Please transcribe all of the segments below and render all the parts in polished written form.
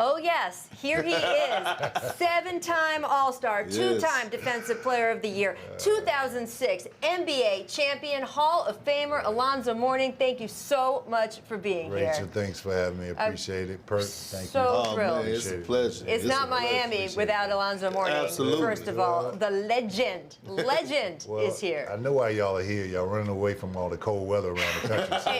Oh, yes, here he is. 7-time All-Star, 2-time Defensive Player of the Year, 2006 NBA champion, Hall of Famer Alonzo Mourning. Thank you so much for being here. Rachel, thanks for having me. Appreciate it. Perk, thank you. So thrilled. Man, it's a pleasure. It's not Miami without Alonzo Mourning. Absolutely. First of all, the legend is here. I know why y'all are here. Y'all running away from all the cold weather around the country. So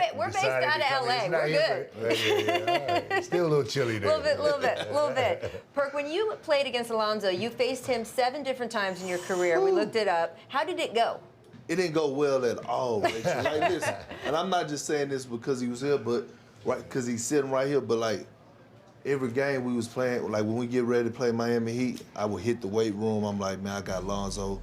Hey, we're based out of LA. We're good. Yeah. All right. Still a little chilly there. A little bit. Perk, when you played against Alonzo, you faced him 7 different times in your career. We looked it up. How did it go? It didn't go well at all, Rachel. Like this, and I'm not just saying this because he was here, but because he's sitting right here. But like every game we was playing, like when we get ready to play Miami Heat, I would hit the weight room. I'm like, man, I got Alonzo.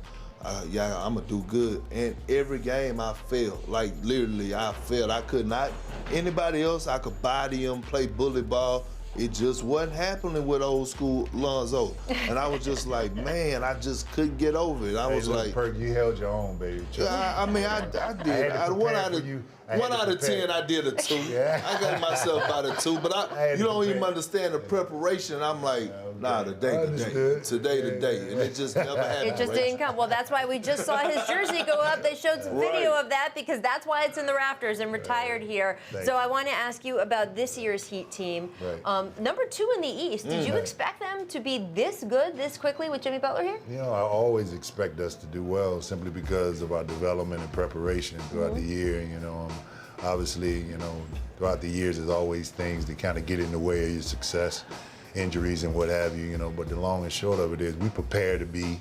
Yeah, I'm gonna do good. And every game I failed. Like literally, I failed. I could not. Anybody else, I could body him, play bully ball. It just wasn't happening with old school Alonzo. And I was just like, man, I just couldn't get over it. I was like, Perk, you held your own, baby. I mean, I did. One out of 10, I did a 2. Yeah. I got myself about a 2, but you don't even understand the preparation. I'm like, nah, today, and it just never happened. It just didn't come. Well, that's why we just saw his jersey go up. They showed some video of that because that's why it's in the rafters and retired here. So I want to ask you about this year's Heat team. Number 2 in the East. Did you expect them to be this good this quickly with Jimmy Butler here? You know, I always expect us to do well simply because of our development and preparation throughout the year. You know, obviously, you know, throughout the years, there's always things that kind of get in the way of your success, injuries and what have you. You know, but the long and short of it is we prepare to be,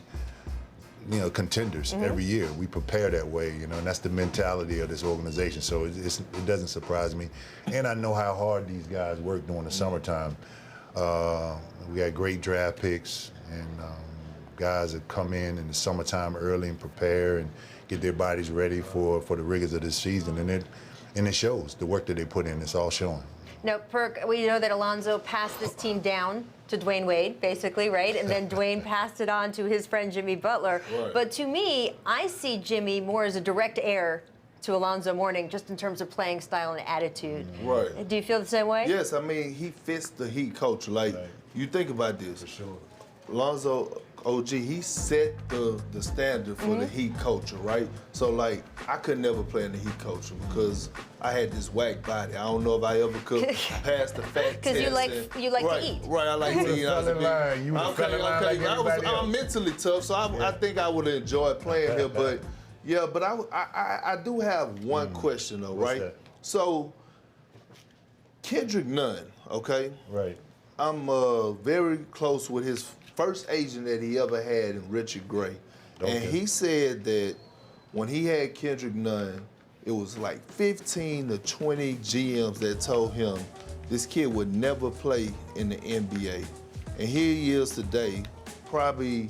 you know, contenders every year. We prepare that way, you know, and that's the mentality of this organization. So it doesn't surprise me. And I know how hard these guys work during the summertime. We got great draft picks and guys that come in the summertime early and prepare and get their bodies ready for the rigors of this season. And it shows. The work that they put in, it's all showing. Now, Perk, we know that Alonzo passed this team down to Dwayne Wade, basically, right? And then Dwayne passed it on to his friend Jimmy Butler. Right. But to me, I see Jimmy more as a direct heir to Alonzo Mourning, just in terms of playing style and attitude. Right. Do you feel the same way? Yes, I mean, he fits the Heat culture. Like, you think about this. For sure. Alonzo, OG, he set the standard for the Heat culture, right? So, like, I could never play in the Heat culture because I had this whack body. I don't know if I ever could pass the fat test. Because you like to eat. Right, I like to eat. I'm mentally tough, so I think I would enjoy playing here. But, yeah, but I do have one question, though, right? That? So, Kendrick Nunn, okay? Right. I'm very close with his first agent that he ever had in Richard Gray. Okay. And he said that when he had Kendrick Nunn, it was like 15 to 20 GMs that told him this kid would never play in the NBA. And here he is today, probably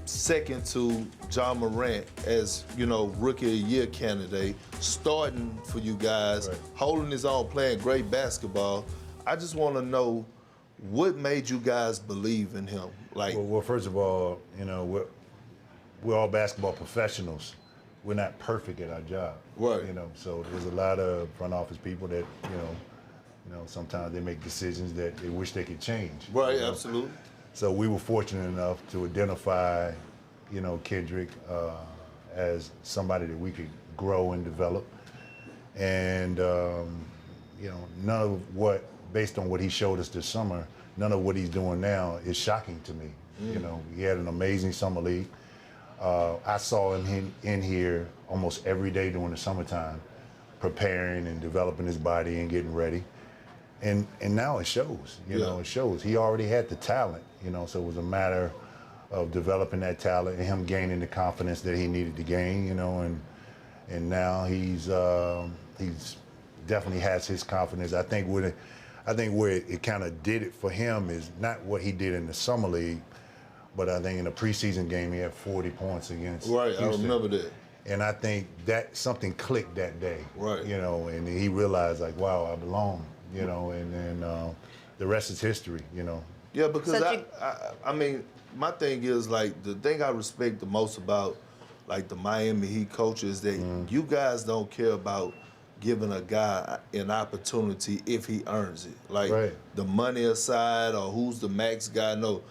second to John Morant as, you know, Rookie of the Year candidate, starting for you guys, holding his own, playing great basketball. I just want to know, what made you guys believe in him? Like, well, first of all, you know, we're all basketball professionals. We're not perfect at our job, right? You know, so there's a lot of front office people that, you know, sometimes they make decisions that they wish they could change. Right, you know? Absolutely. So we were fortunate enough to identify, you know, Kendrick as somebody that we could grow and develop, and you know, none of what. Based on what he showed us this summer, none of what he's doing now is shocking to me. You know, he had an amazing summer league. I saw him in here almost every day during the summertime, preparing and developing his body and getting ready. And now it shows, you know, it shows. He already had the talent, you know, so it was a matter of developing that talent and him gaining the confidence that he needed to gain, you know, and now he's definitely has his confidence. I think where it kind of did it for him is not what he did in the summer league, but I think in a preseason game he had 40 points against Houston. I remember that. And I think that something clicked that day. Right. You know, and he realized like, wow, I belong. You know, and then the rest is history. You know. Yeah, because I mean, my thing is like the thing I respect the most about like the Miami Heat culture is that you guys don't care about giving a guy an opportunity if he earns it. Like Right. the money aside or who's the max guy, no.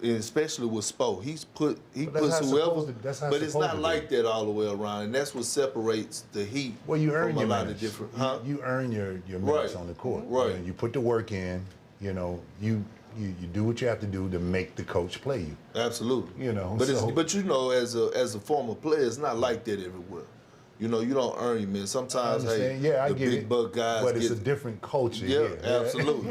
And especially with Spo, he puts whoever, that's how but it's not to like that all the way around, and that's what separates the Heat Well, you earn from your a lot minutes. of different. You earn your minutes on the court. Right. You put the work in. You know, you do what you have to do to make the coach play you. Absolutely. You know, but you know, as a former player, it's not like that everywhere. You know, you don't earn your minutes. Sometimes, hey, I the get big it, buck guys but it's get a different culture. Yeah, absolutely.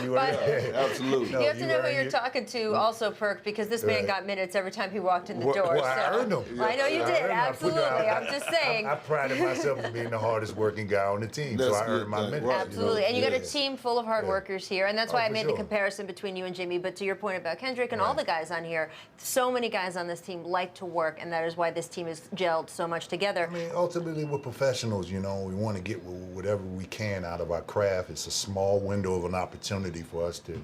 Absolutely. You have to know who you're talking to also, Perk, because this man got minutes every time he walked in the door. Well, I earned them. I know you did, absolutely. I'm just saying. I prided myself as being the hardest working guy on the team, so I earned my minutes. Right. Absolutely, and you got a team full of hard workers here, and that's why I for made the sure. comparison between you and Jimmy. But to your point about Kendrick and all the guys on here, so many guys on this team like to work, and that is why this team is gelled so much together. I mean, ultimately, we're professionals. You know, we want to get whatever we can out of our craft. It's a small window of an opportunity for us to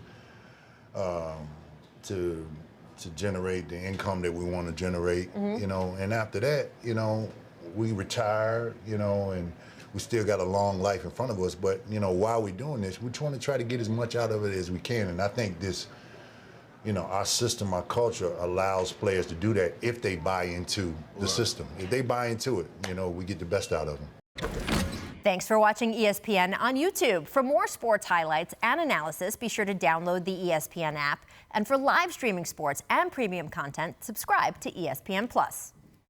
generate the income that we want to generate. You know, and after that, you know, we retire. You know, and we still got a long life in front of us. But you know, while we're doing this, we're trying to try to get as much out of it as we can. And I think this, you know, our system, our culture allows players to do that if they buy into the system. If they buy into it, you know, we get the best out of them. Thanks for watching ESPN on YouTube. For more sports highlights and analysis, be sure to download the ESPN app. And for live streaming sports and premium content, subscribe to ESPN+.